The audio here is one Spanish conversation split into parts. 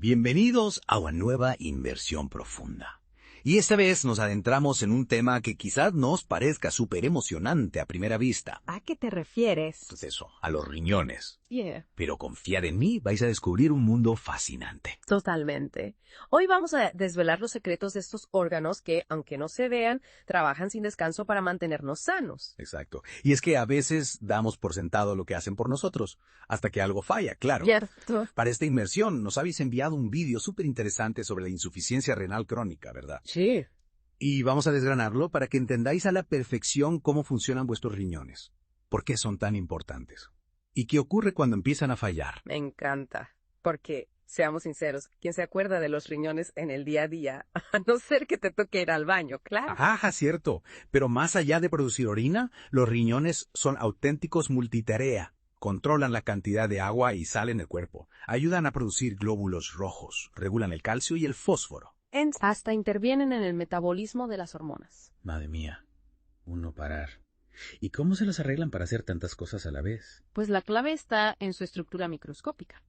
Bienvenidos a una nueva inversión profunda. Y esta vez nos adentramos en un tema que quizás no os parezca súper emocionante a primera vista. ¿A qué te refieres? Pues eso, a los riñones. Yeah. Pero confiad en mí, vais a descubrir un mundo fascinante. Totalmente. Hoy vamos a desvelar los secretos de estos órganos que, aunque no se vean, trabajan sin descanso para mantenernos sanos. Exacto. Y es que a veces damos por sentado lo que hacen por nosotros, hasta que algo falla, claro. Cierto. Para esta inmersión nos habéis enviado un vídeo súper interesante sobre la insuficiencia renal crónica, ¿verdad? Sí. Y vamos a desgranarlo para que entendáis a la perfección cómo funcionan vuestros riñones, por qué son tan importantes y qué ocurre cuando empiezan a fallar. Me encanta. Porque, seamos sinceros, ¿quién se acuerda de los riñones en el día a día? A no ser que te toque ir al baño, claro. Ajá, cierto. Pero más allá de producir orina, los riñones son auténticos multitarea. Controlan la cantidad de agua y sal en el cuerpo. Ayudan a producir glóbulos rojos. Regulan el calcio y el fósforo. Hasta intervienen en el metabolismo de las hormonas. Madre mía, uno parar. ¿Y cómo se las arreglan para hacer tantas cosas a la vez? Pues la clave está en su estructura microscópica.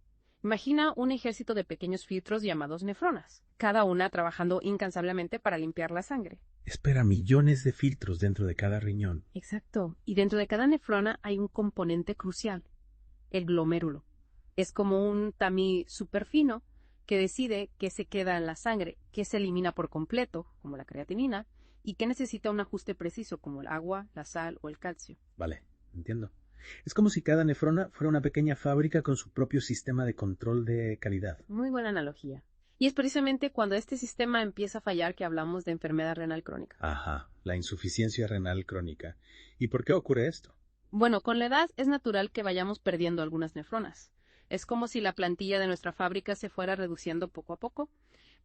Imagina un ejército de pequeños filtros llamados nefronas, cada una trabajando incansablemente para limpiar la sangre. Espera, millones de filtros dentro de cada riñón. Exacto. Y dentro de cada nefrona hay un componente crucial, el glomérulo. Es como un tamiz súper fino que decide qué se queda en la sangre, qué se elimina por completo, como la creatinina, y qué necesita un ajuste preciso, como el agua, la sal o el calcio. Vale, entiendo. Es como si cada nefrona fuera una pequeña fábrica con su propio sistema de control de calidad. Muy buena analogía. Y es precisamente cuando este sistema empieza a fallar que hablamos de enfermedad renal crónica. Ajá, la insuficiencia renal crónica. ¿Y por qué ocurre esto? Bueno, con la edad es natural que vayamos perdiendo algunas nefronas. Es como si la plantilla de nuestra fábrica se fuera reduciendo poco a poco.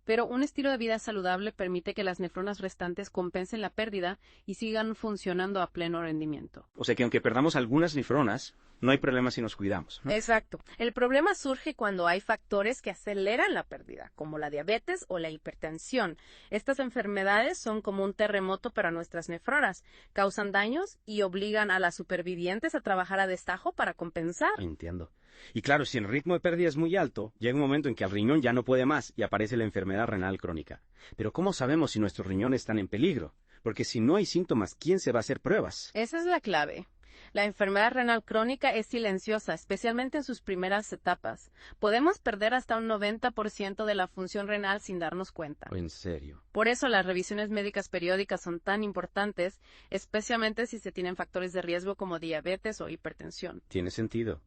Pero un estilo de vida saludable permite que las nefronas restantes compensen la pérdida y sigan funcionando a pleno rendimiento. O sea que aunque perdamos algunas nefronas, no hay problema si nos cuidamos, ¿no? Exacto. El problema surge cuando hay factores que aceleran la pérdida, como la diabetes o la hipertensión. Estas enfermedades son como un terremoto para nuestras nefronas, causan daños y obligan a las supervivientes a trabajar a destajo para compensar. Entiendo. Y claro, si el ritmo de pérdida es muy alto, llega un momento en que el riñón ya no puede más y aparece la enfermedad renal crónica. Pero ¿cómo sabemos si nuestros riñones están en peligro? Porque si no hay síntomas, ¿quién se va a hacer pruebas? Esa es la clave. La enfermedad renal crónica es silenciosa, especialmente en sus primeras etapas. Podemos perder hasta un 90% de la función renal sin darnos cuenta. ¿En serio? Por eso las revisiones médicas periódicas son tan importantes, especialmente si se tienen factores de riesgo como diabetes o hipertensión. Tiene sentido.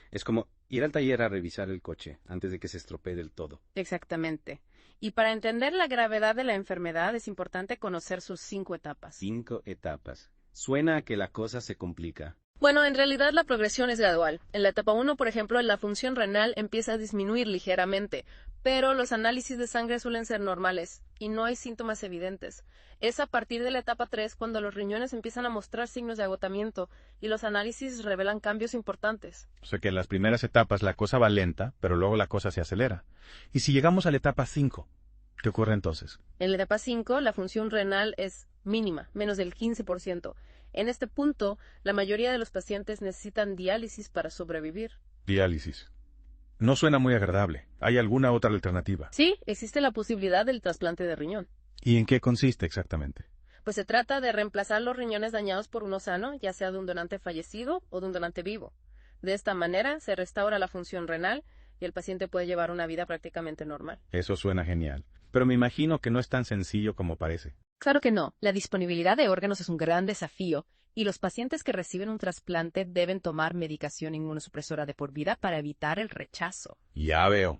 Es como ir al taller a revisar el coche antes de que se estropee del todo. Exactamente. Y para entender la gravedad de la enfermedad es importante conocer sus 5 etapas. 5 etapas. Suena a que la cosa se complica. Bueno, en realidad la progresión es gradual. En la etapa 1, por ejemplo, la función renal empieza a disminuir ligeramente, pero los análisis de sangre suelen ser normales y no hay síntomas evidentes. Es a partir de la etapa 3 cuando los riñones empiezan a mostrar signos de agotamiento y los análisis revelan cambios importantes. O sea que en las primeras etapas la cosa va lenta, pero luego la cosa se acelera. Y si llegamos a la etapa 5, ¿qué ocurre entonces? En la etapa 5, la función renal es mínima, menos del 15%. En este punto, la mayoría de los pacientes necesitan diálisis para sobrevivir. Diálisis. No suena muy agradable. ¿Hay alguna otra alternativa? Sí, existe la posibilidad del trasplante de riñón. ¿Y en qué consiste exactamente? Pues se trata de reemplazar los riñones dañados por uno sano, ya sea de un donante fallecido o de un donante vivo. De esta manera se restaura la función renal y el paciente puede llevar una vida prácticamente normal. Eso suena genial. Pero me imagino que no es tan sencillo como parece. Claro que no. La disponibilidad de órganos es un gran desafío y los pacientes que reciben un trasplante deben tomar medicación inmunosupresora de por vida para evitar el rechazo. Ya veo.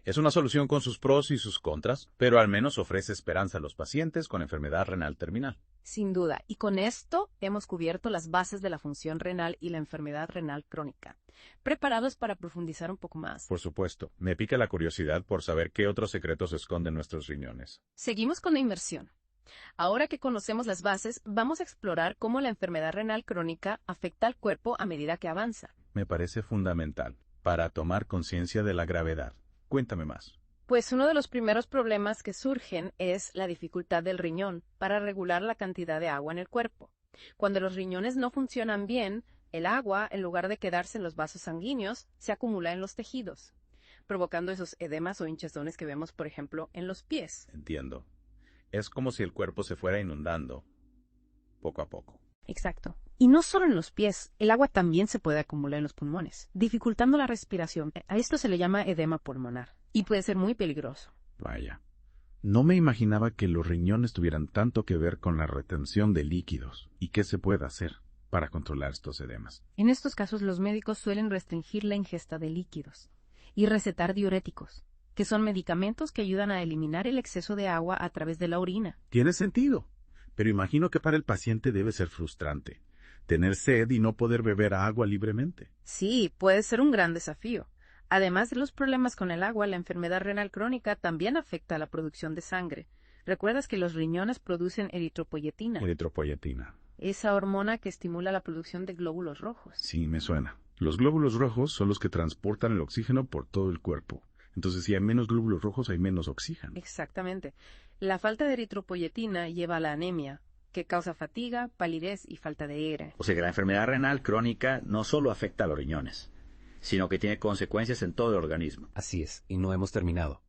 Es una solución con sus pros y sus contras, pero al menos ofrece esperanza a los pacientes con enfermedad renal terminal. Sin duda. Y con esto hemos cubierto las bases de la función renal y la enfermedad renal crónica. ¿Preparados para profundizar un poco más? Por supuesto, me pica la curiosidad por saber qué otros secretos esconden nuestros riñones. Seguimos con la inmersión. Ahora que conocemos las bases, vamos a explorar cómo la enfermedad renal crónica afecta al cuerpo a medida que avanza. Me parece fundamental para tomar conciencia de la gravedad. Cuéntame más. Pues uno de los primeros problemas que surgen es la dificultad del riñón para regular la cantidad de agua en el cuerpo. Cuando los riñones no funcionan bien, el agua, en lugar de quedarse en los vasos sanguíneos, se acumula en los tejidos. provocando esos edemas o hinchazones que vemos, por ejemplo, en los pies. Entiendo. Es como si el cuerpo se fuera inundando, poco a poco. Exacto. Y no solo en los pies, el agua también se puede acumular en los pulmones, dificultando la respiración. A esto se le llama edema pulmonar. Y puede ser muy peligroso. Vaya. No me imaginaba que los riñones tuvieran tanto que ver con la retención de líquidos. ¿Y qué se puede hacer para controlar estos edemas? En estos casos, los médicos suelen restringir la ingesta de líquidos y recetar diuréticos, que son medicamentos que ayudan a eliminar el exceso de agua a través de la orina. Tiene sentido, pero imagino que para el paciente debe ser frustrante tener sed y no poder beber agua libremente. Sí, puede ser un gran desafío. Además de los problemas con el agua, la enfermedad renal crónica también afecta a la producción de sangre. ¿Recuerdas que los riñones producen eritropoyetina? Eritropoyetina. Esa hormona que estimula la producción de glóbulos rojos. Sí, me suena. Los glóbulos rojos son los que transportan el oxígeno por todo el cuerpo. Entonces, si hay menos glóbulos rojos, hay menos oxígeno. Exactamente. La falta de eritropoyetina lleva a la anemia, que causa fatiga, palidez y falta de aire. O sea que la enfermedad renal crónica no solo afecta a los riñones, sino que tiene consecuencias en todo el organismo. Así es, y no hemos terminado.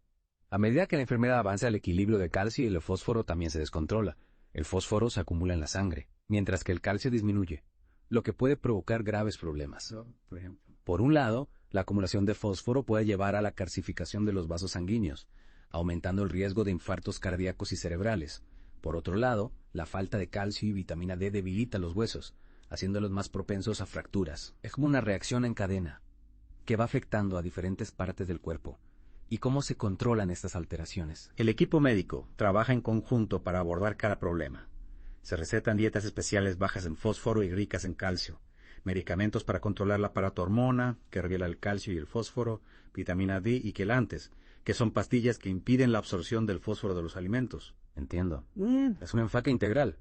A medida que la enfermedad avanza, el equilibrio de calcio y el fósforo también se descontrola. El fósforo se acumula en la sangre, mientras que el calcio disminuye, lo que puede provocar graves problemas. Por un lado, la acumulación de fósforo puede llevar a la calcificación de los vasos sanguíneos, aumentando el riesgo de infartos cardíacos y cerebrales. Por otro lado, la falta de calcio y vitamina D debilita los huesos, haciéndolos más propensos a fracturas. Es como una reacción en cadena, que va afectando a diferentes partes del cuerpo. ¿Y cómo se controlan estas alteraciones? El equipo médico trabaja en conjunto para abordar cada problema. Se recetan dietas especiales bajas en fósforo y ricas en calcio, medicamentos para controlar la paratormona, que revela el calcio y el fósforo, vitamina D y quelantes, que son pastillas que impiden la absorción del fósforo de los alimentos. Entiendo. Es un enfoque integral,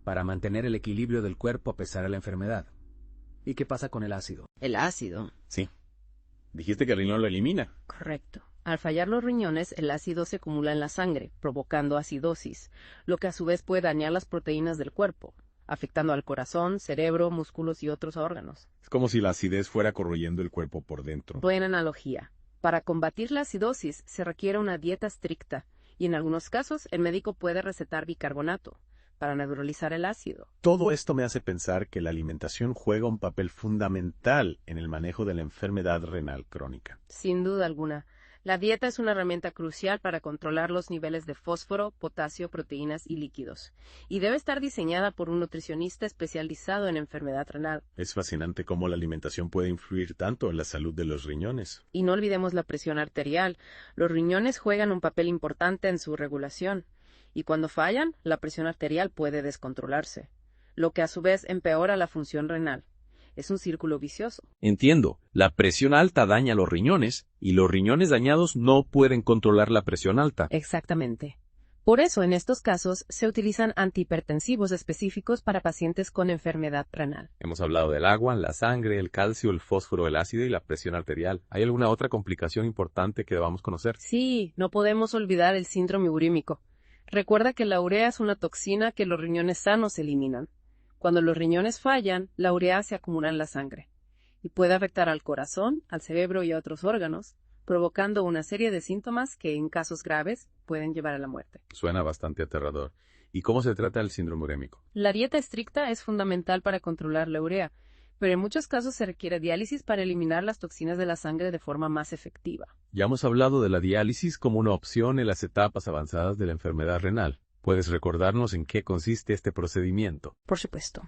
para mantener el equilibrio del cuerpo a pesar de la enfermedad. ¿Y qué pasa con el ácido? El ácido. Sí. Dijiste que el riñón lo elimina. Correcto. Al fallar los riñones, el ácido se acumula en la sangre, provocando acidosis, lo que a su vez puede dañar las proteínas del cuerpo, afectando al corazón, cerebro, músculos y otros órganos. Es como si la acidez fuera corroyendo el cuerpo por dentro. Buena analogía. Para combatir la acidosis se requiere una dieta estricta, y en algunos casos el médico puede recetar bicarbonato para neutralizar el ácido. Todo esto me hace pensar que la alimentación juega un papel fundamental en el manejo de la enfermedad renal crónica. Sin duda alguna. La dieta es una herramienta crucial para controlar los niveles de fósforo, potasio, proteínas y líquidos, y debe estar diseñada por un nutricionista especializado en enfermedad renal. Es fascinante cómo la alimentación puede influir tanto en la salud de los riñones. Y no olvidemos la presión arterial. Los riñones juegan un papel importante en su regulación, y cuando fallan, la presión arterial puede descontrolarse, lo que a su vez empeora la función renal. Es un círculo vicioso. Entiendo. La presión alta daña los riñones, y los riñones dañados no pueden controlar la presión alta. Exactamente. Por eso, en estos casos, se utilizan antihipertensivos específicos para pacientes con enfermedad renal. Hemos hablado del agua, la sangre, el calcio, el fósforo, el ácido y la presión arterial. ¿Hay alguna otra complicación importante que debamos conocer? Sí, no podemos olvidar el síndrome urímico. Recuerda que la urea es una toxina que los riñones sanos eliminan. Cuando los riñones fallan, la urea se acumula en la sangre y puede afectar al corazón, al cerebro y a otros órganos, provocando una serie de síntomas que, en casos graves, pueden llevar a la muerte. Suena bastante aterrador. ¿Y cómo se trata el síndrome urémico? La dieta estricta es fundamental para controlar la urea, pero en muchos casos se requiere diálisis para eliminar las toxinas de la sangre de forma más efectiva. Ya hemos hablado de la diálisis como una opción en las etapas avanzadas de la enfermedad renal. ¿Puedes recordarnos en qué consiste este procedimiento? Por supuesto.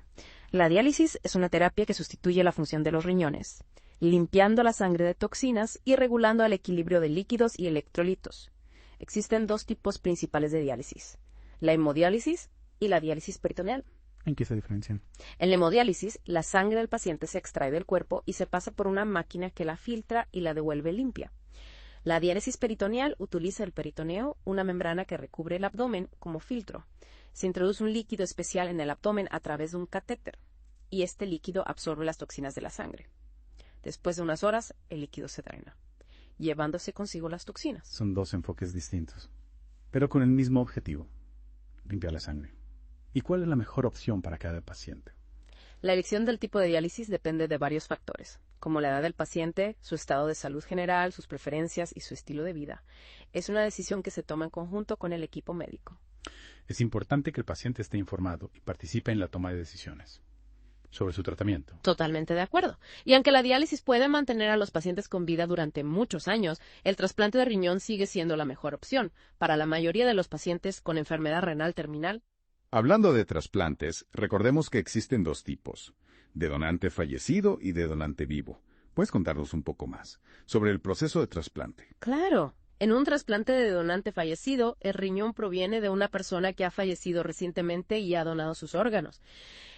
La diálisis es una terapia que sustituye la función de los riñones, limpiando la sangre de toxinas y regulando el equilibrio de líquidos y electrolitos. Existen dos tipos principales de diálisis: la hemodiálisis y la diálisis peritoneal. ¿En qué se diferencian? En la hemodiálisis, la sangre del paciente se extrae del cuerpo y se pasa por una máquina que la filtra y la devuelve limpia. La diálisis peritoneal utiliza el peritoneo, una membrana que recubre el abdomen, como filtro. Se introduce un líquido especial en el abdomen a través de un catéter, y este líquido absorbe las toxinas de la sangre. Después de unas horas, el líquido se drena, llevándose consigo las toxinas. Son dos enfoques distintos, pero con el mismo objetivo: limpiar la sangre. ¿Y cuál es la mejor opción para cada paciente? La elección del tipo de diálisis depende de varios factores, como la edad del paciente, su estado de salud general, sus preferencias y su estilo de vida. Es una decisión que se toma en conjunto con el equipo médico. Es importante que el paciente esté informado y participe en la toma de decisiones sobre su tratamiento. Totalmente de acuerdo. Y aunque la diálisis puede mantener a los pacientes con vida durante muchos años, el trasplante de riñón sigue siendo la mejor opción para la mayoría de los pacientes con enfermedad renal terminal. Hablando de trasplantes, recordemos que existen dos tipos, de donante fallecido y de donante vivo. ¿Puedes contarnos un poco más sobre el proceso de trasplante? Claro. En un trasplante de donante fallecido, el riñón proviene de una persona que ha fallecido recientemente y ha donado sus órganos.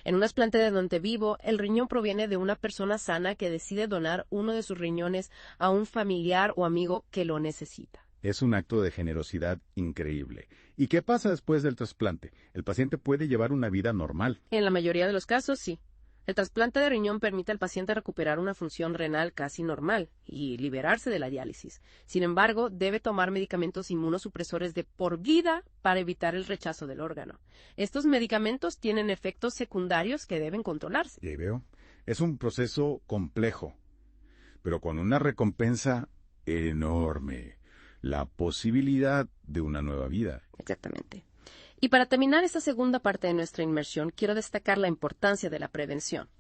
En un trasplante de donante vivo, el riñón proviene de una persona sana que decide donar uno de sus riñones a un familiar o amigo que lo necesita. Es un acto de generosidad increíble. ¿Y qué pasa después del trasplante? ¿El paciente puede llevar una vida normal? En la mayoría de los casos, sí. El trasplante de riñón permite al paciente recuperar una función renal casi normal y liberarse de la diálisis. Sin embargo, debe tomar medicamentos inmunosupresores de por vida para evitar el rechazo del órgano. Estos medicamentos tienen efectos secundarios que deben controlarse. Ya veo. Es un proceso complejo, pero con una recompensa enorme. La posibilidad de una nueva vida. Exactamente. Y para terminar esta segunda parte de nuestra inmersión, quiero destacar la importancia de la prevención.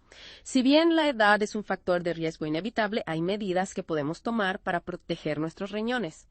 Si bien la edad es un factor de riesgo inevitable, hay medidas que podemos tomar para proteger nuestros riñones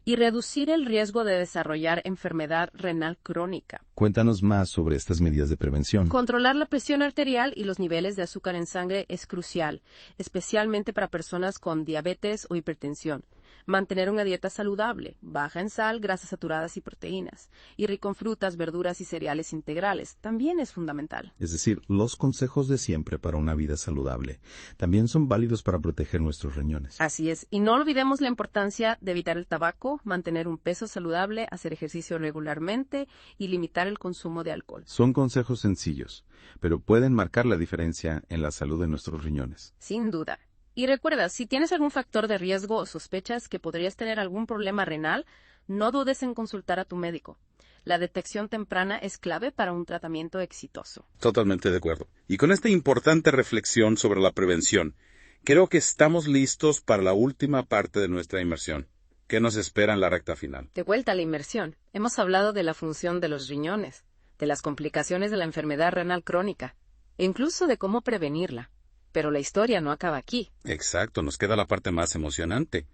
y reducir el riesgo de desarrollar enfermedad renal crónica. Cuéntanos más sobre estas medidas de prevención. Controlar la presión arterial y los niveles de azúcar en sangre es crucial, especialmente para personas con diabetes o hipertensión. Mantener una dieta saludable, baja en sal, grasas saturadas y proteínas, y rico en frutas, verduras y cereales integrales, también es fundamental. Es decir, los consejos de siempre para una vida saludable también son válidos para proteger nuestros riñones. Así es, y no olvidemos la importancia de evitar el tabaco, mantener un peso saludable, hacer ejercicio regularmente y limitar el consumo de alcohol. Son consejos sencillos, pero pueden marcar la diferencia en la salud de nuestros riñones. Sin duda. Y recuerda, si tienes algún factor de riesgo o sospechas que podrías tener algún problema renal, no dudes en consultar a tu médico. La detección temprana es clave para un tratamiento exitoso. Totalmente de acuerdo. Y con esta importante reflexión sobre la prevención, creo que estamos listos para la última parte de nuestra inmersión. ¿Qué nos espera en la recta final? De vuelta a la inmersión, hemos hablado de la función de los riñones, de las complicaciones de la enfermedad renal crónica, e incluso de cómo prevenirla. Pero la historia no acaba aquí. Exacto, nos queda la parte más emocionante.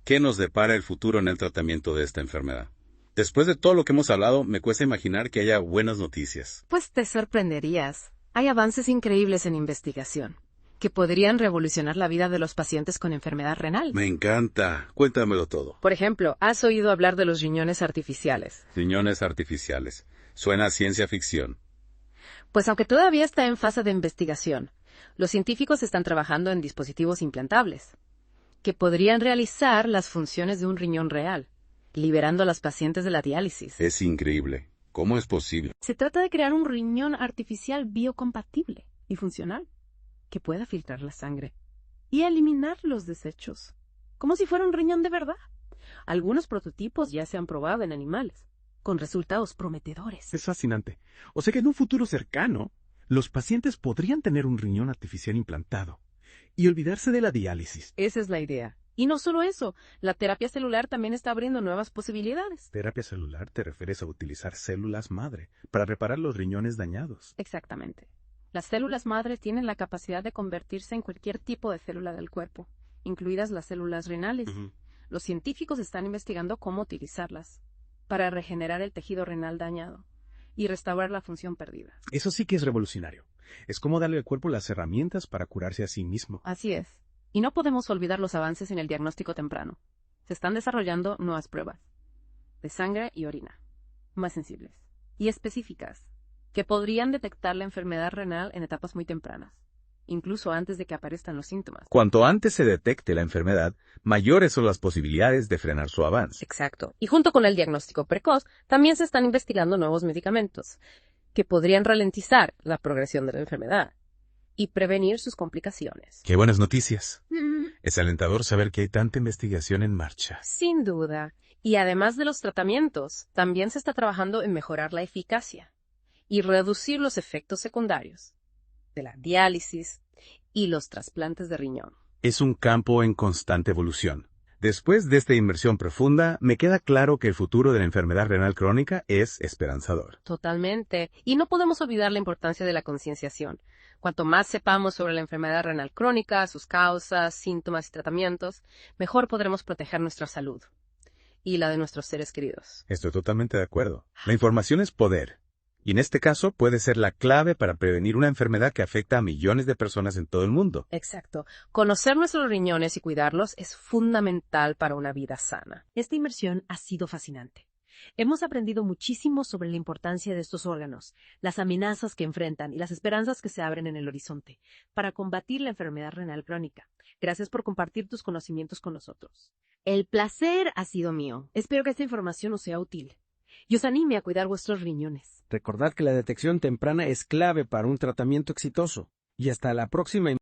¿Qué nos depara el futuro en el tratamiento de esta enfermedad? Después de todo lo que hemos hablado, me cuesta imaginar que haya buenas noticias. Pues te sorprenderías. Hay avances increíbles en investigación que podrían revolucionar la vida de los pacientes con enfermedad renal. Me encanta. Cuéntamelo todo. Por ejemplo, ¿has oído hablar de los riñones artificiales? Riñones artificiales. Suena a ciencia ficción. Pues aunque todavía está en fase de investigación, los científicos están trabajando en dispositivos implantables que podrían realizar las funciones de un riñón real, liberando a los pacientes de la diálisis. Es increíble. ¿Cómo es posible? Se trata de crear un riñón artificial biocompatible y funcional que pueda filtrar la sangre y eliminar los desechos, como si fuera un riñón de verdad. Algunos prototipos ya se han probado en animales, con resultados prometedores. Es fascinante. O sea que en un futuro cercano, los pacientes podrían tener un riñón artificial implantado y olvidarse de la diálisis. Esa es la idea. Y no solo eso, la terapia celular también está abriendo nuevas posibilidades. ¿Terapia celular te refieres a utilizar células madre para reparar los riñones dañados? Exactamente. Las células madre tienen la capacidad de convertirse en cualquier tipo de célula del cuerpo, incluidas las células renales. Los científicos están investigando cómo utilizarlas para regenerar el tejido renal dañado y restaurar la función perdida. Eso sí que es revolucionario. Es como darle al cuerpo las herramientas para curarse a sí mismo. Así es. Y no podemos olvidar los avances en el diagnóstico temprano. Se están desarrollando nuevas pruebas de sangre y orina, más sensibles y específicas, que podrían detectar la enfermedad renal en etapas muy tempranas, incluso antes de que aparezcan los síntomas. Cuanto antes se detecte la enfermedad, mayores son las posibilidades de frenar su avance. Exacto. Y junto con el diagnóstico precoz, también se están investigando nuevos medicamentos que podrían ralentizar la progresión de la enfermedad y prevenir sus complicaciones. ¡Qué buenas noticias! Es alentador saber que hay tanta investigación en marcha. Sin duda. Y además de los tratamientos, también se está trabajando en mejorar la eficacia y reducir los efectos secundarios de la diálisis y los trasplantes de riñón. Es un campo en constante evolución. Después de esta inmersión profunda, me queda claro que el futuro de la enfermedad renal crónica es esperanzador. Totalmente. Y no podemos olvidar la importancia de la concienciación. Cuanto más sepamos sobre la enfermedad renal crónica, sus causas, síntomas y tratamientos, mejor podremos proteger nuestra salud y la de nuestros seres queridos. Estoy totalmente de acuerdo. La información es poder. Y en este caso puede ser la clave para prevenir una enfermedad que afecta a millones de personas en todo el mundo. Exacto. Conocer nuestros riñones y cuidarlos es fundamental para una vida sana. Esta inmersión ha sido fascinante. Hemos aprendido muchísimo sobre la importancia de estos órganos, las amenazas que enfrentan y las esperanzas que se abren en el horizonte para combatir la enfermedad renal crónica. Gracias por compartir tus conocimientos con nosotros. El placer ha sido mío. Espero que esta información os sea útil y os anime a cuidar vuestros riñones. Recordad que la detección temprana es clave para un tratamiento exitoso. Y hasta la próxima.